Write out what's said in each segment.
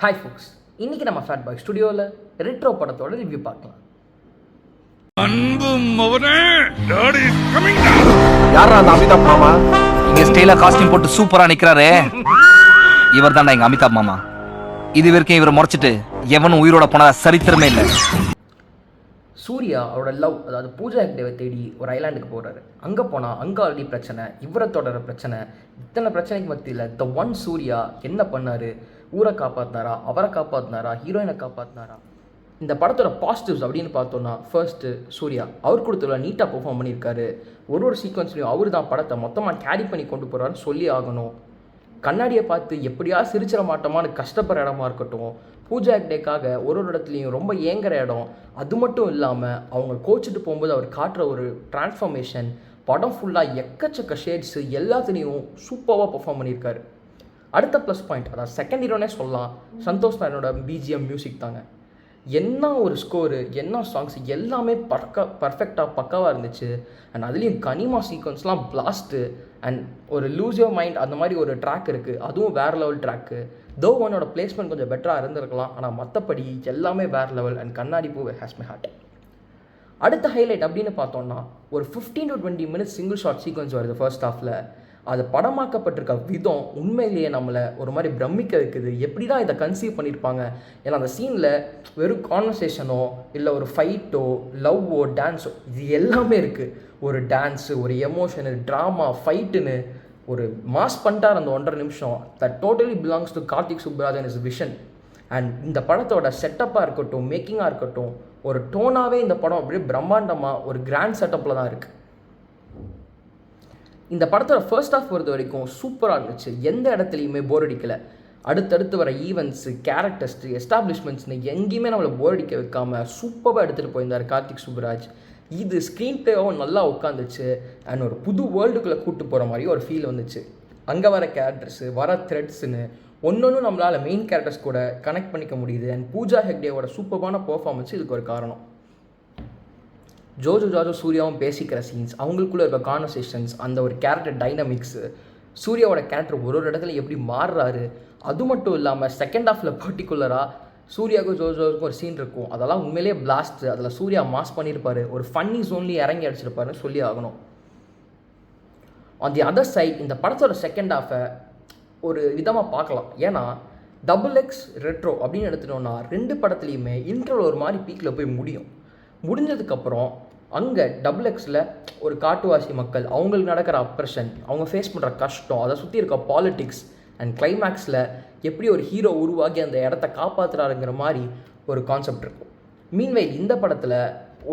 Hi ஃபோக்ஸ், இன்னைக்கு நம்ம fat பாய் ஸ்டுடியோவில் ரெட்ரோ படத்தோட ரிவ்யூ பார்க்கலாம். யாரா அந்த அமிதாப் மாமா? இங்க ஸ்டைலா காஸ்டியூம் போட்டு சூப்பரா நிக்கிறாரே, இவர் தான்டா எங்க அமிதாப் மாமா. இது வரைக்கும் இவரை முறைச்சிட்டு எவனும் உயிரோட போனதா சரித்திரமே இல்லை. சூர்யா அவரோட லவ், அதாவது பூஜா ஹெக்டேவை தேடி ஒரு ஐலாண்டுக்கு போகிறாரு. அங்கே போனால் அங்கே ஆல்ரெடி பிரச்சனை, இவரை தொடர பிரச்சனை. இத்தனை பிரச்சனைக்கு மத்தியில் த ஒன் சூர்யா என்ன பண்ணார்? ஊரை காப்பாற்றினாரா, அவரை காப்பாற்றினாரா, ஹீரோயினை காப்பாற்றினாரா? இந்த படத்தோட பாசிட்டிவ்ஸ் அப்படின்னு பார்த்தோன்னா, ஃபர்ஸ்ட்டு சூர்யா அவர் கொடுத்துள்ள நீட்டாக பெர்ஃபார்ம் பண்ணியிருக்காரு. ஒரு சீக்வன்ஸ்லையும் அவர் தான் படத்தை மொத்தமாக கேரி பண்ணி கொண்டு போகிறாருன்னு சொல்லி ஆகணும். கண்ணாடியை பார்த்து எப்படியா சிரிச்சிட மாட்டோமான்னு கஷ்டப்படுற இடமா இருக்கட்டும், பூஜா ஹெக்டேக்காக ஒரு இடத்துலையும் ரொம்ப ஏங்குற இடம், அது மட்டும் இல்லாமல் அவங்க கோச்சிட்டு போகும்போது அவர் காட்டுற ஒரு டிரான்ஸ்ஃபர்மேஷன், படம் ஃபுல்லாக எக்கச்சக்க ஷேட்ஸு எல்லாத்துலேயும் சூப்பராக பெர்ஃபார்ம் பண்ணியிருக்காரு. அடுத்த ப்ளஸ் பாயிண்ட், அதாவது செகண்ட் ஹீரோனே சொல்லலாம், சந்தோஷ் நாராயணோட பிஜிஎம் மியூசிக் தாங்க. என்ன ஒரு ஸ்கோரு, என்ன சாங்ஸ், எல்லாமே பர்ஃபெக்டாக பக்காவாக இருந்துச்சு. அண்ட் அதுலேயும் கனிமா சீக்வன்ஸ்லாம் பிளாஸ்ட்டு. அண்ட் ஒரு லூஸ் யோர் மைண்ட் அந்த மாதிரி ஒரு ட்ராக் இருக்குது, அதுவும் வேறு லெவல் ட்ராக்கு. தோ ஒன்னோட பிளேஸ்மெண்ட் கொஞ்சம் பெட்டராக இருந்திருக்கலாம், ஆனால் மற்றபடி எல்லாமே வேறு லெவல். அண்ட் கண்ணாடி பூ ஹேஸ் மை ஹார்ட். அடுத்த ஹைலைட் அப்படின்னு பார்த்தோன்னா, ஒரு 15 to 20 minutes single short sequence வருது ஃபர்ஸ்ட் ஹாஃபில். அது படமாக்கப்பட்டிருக்க விதம் உண்மையிலேயே நம்மளை ஒரு மாதிரி பிரமிக்க வைக்குது. எப்படி தான் இதை கன்சீவ் பண்ணியிருப்பாங்க? ஏன்னா அந்த சீனில் வெறும் கான்வர்சேஷனோ இல்லை ஒரு ஃபைட்டோ லவ்வோ டான்ஸோ இது எல்லாமே இருக்குது. ஒரு டான்ஸு, ஒரு எமோஷனு, ட்ராமா, ஃபைட்டுன்னு ஒரு மாஸ் பண்ணிட்டார் அந்த 1.5 நிமிஷம். That totally belongs to Karthik Subbaraj and his vision. And இந்த படத்தோட செட்டப்பாக இருக்கட்டும், மேக்கிங்காக இருக்கட்டும், ஒரு டோனாகவே இந்த படம் அப்படியே பிரம்மாண்டமாக ஒரு கிராண்ட் செட்டப்பில் தான் இருக்குது. இந்த படத்தோட ஃபர்ஸ்ட் ஹாஃப் பொறுத்த வரைக்கும் சூப்பராக இருந்துச்சு. எந்த இடத்துலையுமே போர் அடிக்கலை. அடுத்தடுத்து வர ஈவெண்ட்ஸு, கேரக்டர்ஸ், எஸ்டாப்ளிஷ்மெண்ட்ஸ்னு எங்கேயுமே நம்மளை போர் அடிக்க வைக்காமல் சூப்பராக எடுத்துகிட்டு போயிருந்தார் கார்த்திக் சுப்புராஜ். இது ஸ்க்ரீன் பிளேவும் நல்லா உட்காந்துச்சு. அண்ட் ஒரு புது வேர்ல்டுக்குள்ளே கூப்பிட்டு போகிற மாதிரி ஒரு ஃபீல் வந்துச்சு. அங்கே வர கேரக்டர்ஸு, வர த்ரெட்ஸுன்னு ஒன்று நம்மளால் மெயின் கேரக்டர்ஸ் கூட கனெக்ட் பண்ணிக்க முடியுது. அண்ட் பூஜா ஹெக்டேவோட சூப்பரான பெர்ஃபார்மன்ஸ் இதுக்கு ஒரு காரணம். ஜோஜோ சூர்யாவும் பேசிக்கிற சீன்ஸ், அவங்களுக்குள்ளே இருக்க கான்வர்சேஷன்ஸ், அந்த ஒரு கேரக்டர் டைனமிக்ஸு, சூர்யாவோட கேரக்டர் ஒரு இடத்துல எப்படி மாறுறாரு, அது மட்டும் இல்லாமல் செகண்ட் ஹாஃபில் பர்டிகுலராக சூர்யாவுக்கும் ஜோஜோவுக்கும் ஒரு சீன் இருக்கும், அதெல்லாம் உண்மையிலேயே பிளாஸ்ட். அதில் சூர்யா மாஸ் பண்ணியிருப்பார், ஒரு ஃபன்னி ஜோன்லேயே இறங்கி அடிச்சிருப்பாருன்னு சொல்லி ஆகணும். ஆன் தி அதர் சைட், இந்த படத்தோட செகண்ட் ஹாஃபை ஒரு விதமாக பார்க்கலாம். ஏன்னா XX ரெட்ரோ அப்படின்னு எடுத்துட்டோம்னா 2 படத்துலையுமே இன்ட்ரோல் ஒரு மாதிரி பீக்கில் போய் முடிஞ்சதுக்கப்புறம் அங்கே XXல ஒரு காட்டுவாசி மக்கள், அவங்களுக்கு நடக்கிற அப்ரெஷன், அவங்க ஃபேஸ் பண்ணுற கஷ்டம், அதை சுற்றி இருக்க பாலிட்டிக்ஸ், அண்ட் கிளைமேக்ஸில் எப்படி ஒரு ஹீரோ உருவாகி அந்த இடத்த காப்பாற்றுறாருங்கிற மாதிரி ஒரு கான்செப்ட் இருக்கும். மீன்வைல் இந்த படத்தில்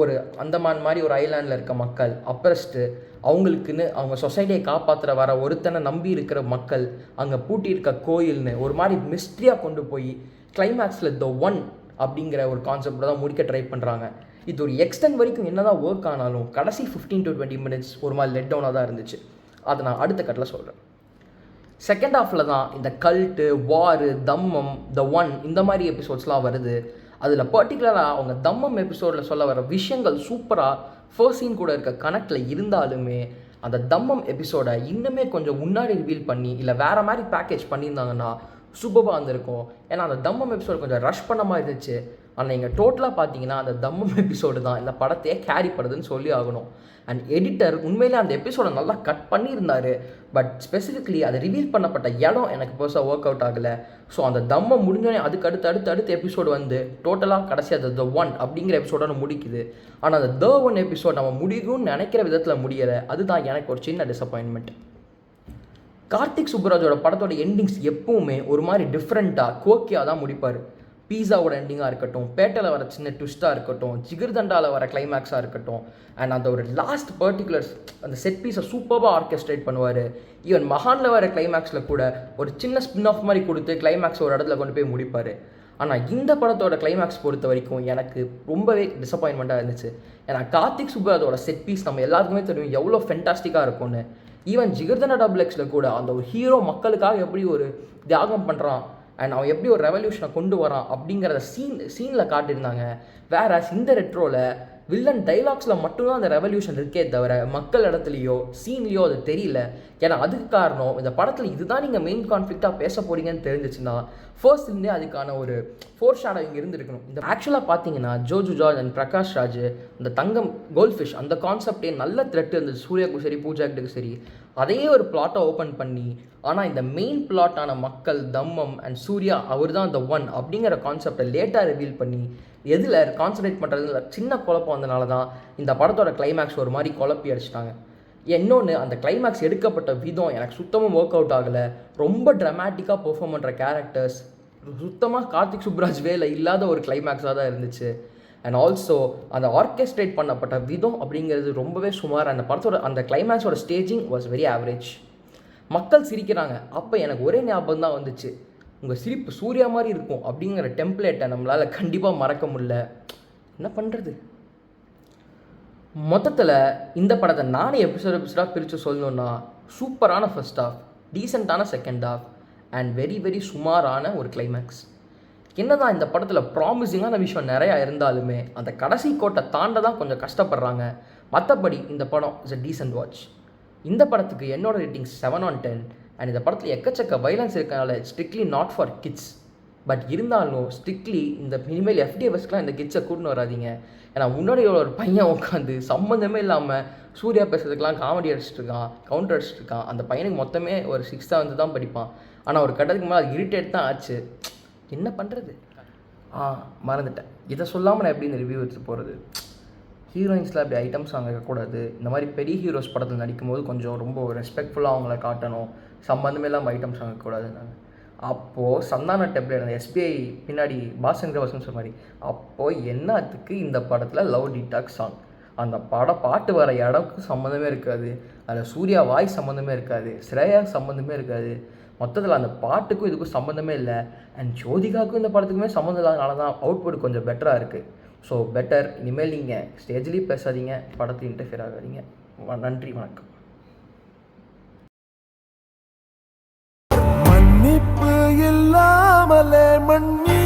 ஒரு அந்தமான் மாதிரி ஒரு ஐலாண்டில் இருக்க மக்கள் அப்ரெஸ்டு, அவங்களுக்குன்னு அவங்க சொசைட்டியை காப்பாற்றுற வர ஒருத்தனை நம்பி இருக்கிற மக்கள், அங்கே பூட்டி இருக்க கோயில்னு ஒரு மாதிரி மிஸ்ட்ரியாக கொண்டு போய் கிளைமேக்ஸில் த ஒன் அப்படிங்கிற ஒரு கான்செப்டை தான் முடிக்க ட்ரை பண்ணுறாங்க. இது ஒரு எக்ஸ்டென்ட் வரைக்கும் என்ன தான் ஒர்க் ஆனாலும் கடைசி 15 to 20 minutes ஒரு மாதிரி லெட் டவுனாக தான் இருந்துச்சு. அதை நான் அடுத்த கட்டில் சொல்கிறேன். செகண்ட் ஹாஃபில் தான் இந்த கல்ட்டு, வாரு, தம்மம், த ஒன் இந்த மாதிரி எபிசோட்ஸ்லாம் வருது. அதில் பர்டிகுலராக அவங்க தம்மம் எபிசோடில் சொல்ல வர விஷயங்கள் சூப்பராக ஃபர்ஸ்ட் சீன் கூட இருக்க கனெக்டில் இருந்தாலுமே, அந்த தம்மம் எபிசோடை இன்னுமே கொஞ்சம் முன்னாடி ரிவீல் பண்ணி இல்லை வேறு மாதிரி பேக்கேஜ் பண்ணியிருந்தாங்கன்னா சூப்பராக இருந்திருக்கும். ஏன்னா அந்த தம்மம் எபிசோடு கொஞ்சம் ரஷ் பண்ண மாதிரி இருந்துச்சு. ஆனால் நீங்கள் டோட்டலாக பார்த்தீங்கன்னா அந்த தம்மம் எபிசோடு தான் இந்த படத்தையே கேரி பண்ணுதுன்னு சொல்லி ஆகணும். அண்ட் எடிட்டர் உண்மையிலே அந்த எபிசோடை நல்லா கட் பண்ணியிருந்தார். பட் ஸ்பெசிஃபிக்லி அதை ரிவீல் பண்ணப்பட்ட இடம் எனக்கு பெருசாக ஒர்க் அவுட் ஆகலை. ஸோ அந்த தம்மம் முடிஞ்சோடனே அதுக்கு அடுத்த எபிசோடு வந்து டோட்டலாக கடைசியாக அந்த த ஒன் அப்படிங்கிற எபிசோட முடிக்குது. ஆனால் அந்த த ஒன் எபிசோட் நம்ம முடியும்னு நினைக்கிற விதத்தில் முடியலை. அதுதான் எனக்கு ஒரு சின்ன டிசப்பாயின்மெண்ட். கார்த்திக் சுப்புராஜோட படத்தோட எண்டிங்ஸ் எப்பவுமே ஒரு மாதிரி டிஃப்ரெண்ட்டாக கோக்கியாக தான் முடிப்பார். பீஸாவோட எண்டிங்காக இருக்கட்டும், பேட்டையில் வர சின்ன ட்விஸ்ட்டாக இருக்கட்டும், ஜிகர்தண்டாவில் வர கிளைமேக்ஸாக இருக்கட்டும், அண்ட் அந்த ஒரு லாஸ்ட் பர்டிகுலர்ஸ் அந்த செட் பீஸை சூப்பராக ஆர்கெஸ்ட்ரேட் பண்ணுவார். ஈவன் மகானில் வர கிளைமேக்ஸில் கூட ஒரு சின்ன ஸ்பின் ஆஃப் மாதிரி கொடுத்து கிளைமேக்ஸ் ஒரு இடத்துல கொண்டு போய் முடிப்பார். ஆனால் இந்த படத்தோட கிளைமேக்ஸ் பொறுத்த வரைக்கும் எனக்கு ரொம்பவே டிசப்பாயின்மெண்ட்டாக இருந்துச்சு. ஏன்னா கார்த்திக் சுப்புராஜோட செட் பீஸ் நம்ம எல்லாத்துக்குமே தெரியும் எவ்வளோ ஃபென்டாஸ்டிக்காக இருக்கும்னு. ஈவன் ஜிகர்தண்டா XXல கூட அந்த ஒரு ஹீரோ மக்களுக்காக எப்படி ஒரு தியாகம் பண்ணுறான், அண்ட் அவன் எப்படி ஒரு ரெவல்யூஷனை கொண்டு வரான் அப்படிங்கிறத சீனில் காட்டியிருந்தாங்க. வேற இந்த ரெட்ரோவில் வில்லன் டைலாக்ஸில் மட்டும்தான் அந்த ரெவல்யூஷன் இருக்கே தவிர மக்கள் இடத்துலையோ சீன்லேயோ அது தெரியல. ஏன்னா அதுக்கு காரணம் இந்த படத்தில் இதுதான் நீங்கள் மெயின் கான்ஃப்ளிக்டாக பேச போகிறீங்கன்னு தெரிஞ்சிச்சுன்னா ஃபர்ஸ்ட்லேருந்தே அதுக்கான ஒரு ஃபோர் ஷேடோவிங் இருந்திருக்கணும். இந்த ஆக்சுவலாக பார்த்தீங்கன்னா ஜோஜு ஜார்ஜ் அண்ட் பிரகாஷ் ராஜ் இந்த தங்கம் கோல்ட்ஃபிஷ் அந்த கான்செப்டே நல்ல த்ரெட் இருந்தது சூர்யாவுக்கும் சரி பூஜாக்கிட்டுக்கும் சரி. அதையே ஒரு பிளாட்டை ஓப்பன் பண்ணி ஆனால் இந்த மெயின் பிளாட்டான மக்கள் தம்மம் அண்ட் சூர்யா அவர் தான் த ஒன் அப்படிங்கிற கான்செப்டை லேட்டாக ரிவீல் பண்ணி எதில் கான்சன்ட்ரேட் பண்ணுறதுல சின்ன குழப்பம் வந்தனால தான் இந்த படத்தோட கிளைமேக்ஸ் ஒரு மாதிரி குழப்பி அடிச்சிட்டாங்க. இன்னொன்று அந்த கிளைமேக்ஸ் எடுக்கப்பட்ட விதம் எனக்கு சுத்தமாக ஒர்க் அவுட் ஆகலை. ரொம்ப ட்ராமேட்டிக்காக பெர்ஃபார்ம் பண்ணுற கேரக்டர்ஸ் சுத்தமாக கார்த்திக் சுப்ராஜ் வேலை இல்லாத ஒரு கிளைமேக்ஸாக தான் இருந்துச்சு. அண்ட் ஆல்சோ அந்த ஆர்கெஸ்ட்ரேட் பண்ணப்பட்ட விதம் அப்படிங்கிறது ரொம்பவே சுமார். அந்த படத்தோட அந்த கிளைமேக்ஸோட ஸ்டேஜிங் வாஸ் வெரி ஆவரேஜ். மக்கள் சிரிக்கிறாங்க, அப்போ எனக்கு ஒரே ஞாபகம் தான் வந்துச்சு, உங்கள் சிரிப்பு சூர்யா மாதிரி இருக்கும் அப்படிங்கிற டெம்ப்ளேட்டை நம்மளால் கண்டிப்பாக மறக்க முடியல. என்ன பண்ணுறது? மொத்தத்தில் இந்த படத்தை நானே எபிசோடாக பிரித்து சொல்லணுன்னா சூப்பரான ஃபர்ஸ்ட் ஹாஃப், டீசெண்டான second half and very very சுமாரான ஒரு கிளைமேக்ஸ். என்னதான் இந்த படத்தில் ப்ராமிசிங்கான விஷயம் நிறையா இருந்தாலுமே அந்த கடைசி கோட்டை தாண்ட தான் கொஞ்சம் கஷ்டப்படுறாங்க. மற்றபடி இந்த படம் இஸ் அ டீசென்ட் வாட்ச். இந்த படத்துக்கு என்னோட ரேட்டிங்ஸ் 7/10 அண்ட் இந்த படத்தில் எக்கச்சக்க வைலன்ஸ் இருக்கனால strictly not for kids. But இருந்தாலும் ஸ்ட்ரிக்ட்லி இந்த இனிமேல் FDFஸ்க்கெலாம் இந்த கிட்ஸை கூட்டின்னு வராதிங்க. ஏன்னா முன்னாடி ஒரு பையன் உட்காந்து சம்மந்தமே இல்லாமல் சூர்யா பேசுறதுக்கெலாம் காமெடி அடிச்சிட்டு இருக்கான், கவுண்டர் அடிச்சிட்டு இருக்கான். அந்த பையனுக்கு மொத்தமே ஒரு 6th தான் படிப்பான். ஆனால் ஒரு கட்டத்துக்கு மேலே அது இரிட்டேட் தான் ஆச்சு. என்ன பண்ணுறது? மறந்துட்டேன், இதை சொல்லாமல் நான் எப்படி இந்த ரிவ்யூ எடுத்து போகிறது? ஹீரோயின்ஸில் அப்படி ஐட்டம் சாங் இருக்கக்கூடாது. இந்த மாதிரி பெரிய ஹீரோஸ் படத்தில் நடிக்கும்போது கொஞ்சம் ரொம்ப ரெஸ்பெக்ட்ஃபுல்லாக அவங்கள காட்டணும். சம்மந்தமே இல்லாமல் ஐட்டம் சாங் இருக்கக்கூடாது. அப்போது சந்தான டெப்லெட் அந்த SBI பின்னாடி பாசங்கிற வசம் சொன்ன மாதிரி அப்போது என்னத்துக்கு இந்த படத்தில் லவ் டீடாக்ஸ் சாங்? அந்த பாட்டு வர இடத்துக்கு சம்மந்தமே இருக்காது, அதில் சூர்யா வாய்ஸ் சம்மந்தமே இருக்காது, ஸ்ரேயா சம்மந்தமே இருக்காது. மொத்தத்தில் அந்த பாட்டுக்கும் இதுக்கும் சம்மந்தமே இல்லை. அண்ட் ஜோதிகாவுக்கும் இந்த படத்துக்குமே சம்மந்தம் இல்லாதனால தான் அவுட்புட் கொஞ்சம் பெட்டராக இருக்குது. ஸோ பெட்டர், இனிமேல் நீங்கள் ஸ்டேஜ்லேயும் பேசாதீங்க, படத்தை இன்டர்ஃபியர் ஆகாதீங்க. நன்றி, வணக்கம். மன்னிப்பு இல்லாமலே மன்னி